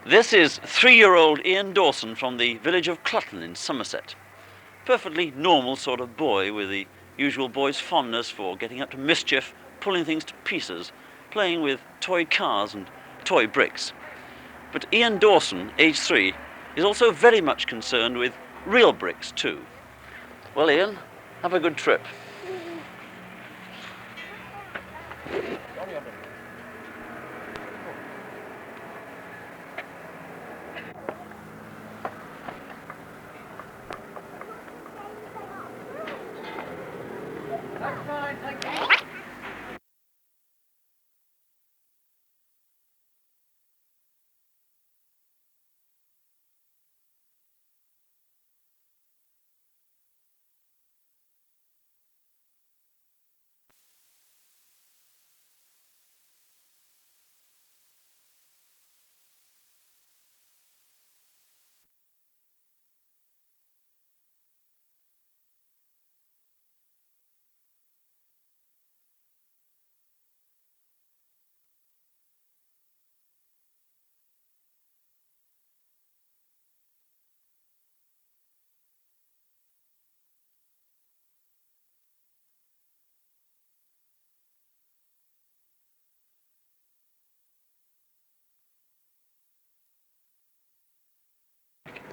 This is 3-year-old Ian Dawson from the village of Clutton in Somerset. Perfectly normal sort of boy with the usual boy's fondness for getting up to mischief, pulling things to pieces, playing with toy cars and toy bricks. But Ian Dawson, age 3, is also very much concerned with real bricks too. Well, Ian, have a good trip. That's fine, thank you.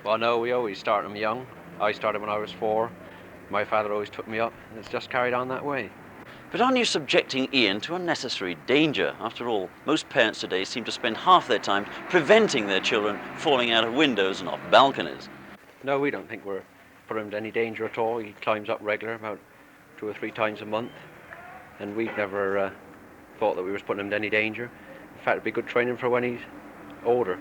Well, no, we always start them young. I started when I was 4. My father always took me up, and it's just carried on that way. But aren't you subjecting Ian to unnecessary danger? After all, most parents today seem to spend half their time preventing their children falling out of windows and off balconies. No, we don't think we're putting him to any danger at all. He climbs up regular, about 2 or 3 times a month, and we've never thought that we was putting him to any danger. In fact, it'd be good training for when he's older.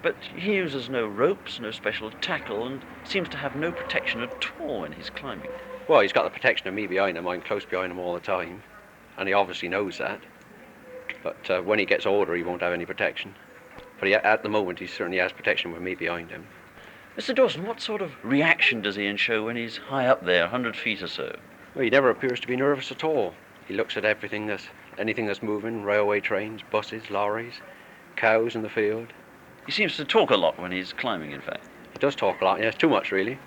But he uses no ropes, no special tackle, and seems to have no protection at all when he's climbing. Well, he's got the protection of me behind him. I'm close behind him all the time, and he obviously knows that. But when he gets older, he won't have any protection. But at the moment, he certainly has protection with me behind him. Mr. Dawson, what sort of reaction does Ian show when he's high up there, 100 feet or so? Well, he never appears to be nervous at all. He looks at anything that's moving, railway trains, buses, lorries, cows in the field. He seems to talk a lot when he's climbing, in fact. He does talk a lot, yes, too much really.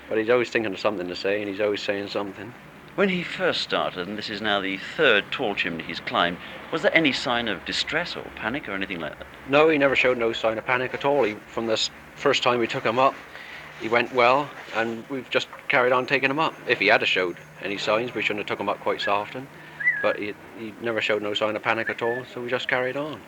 But he's always thinking of something to say, and he's always saying something. When he first started, and this is now the 3rd tall chimney he's climbed, was there any sign of distress or panic or anything like that? No, he never showed no sign of panic at all. From the first time we took him up, he went well, and we've just carried on taking him up. If he had showed any signs, we shouldn't have took him up quite so often. But he never showed no sign of panic at all, so we just carried on.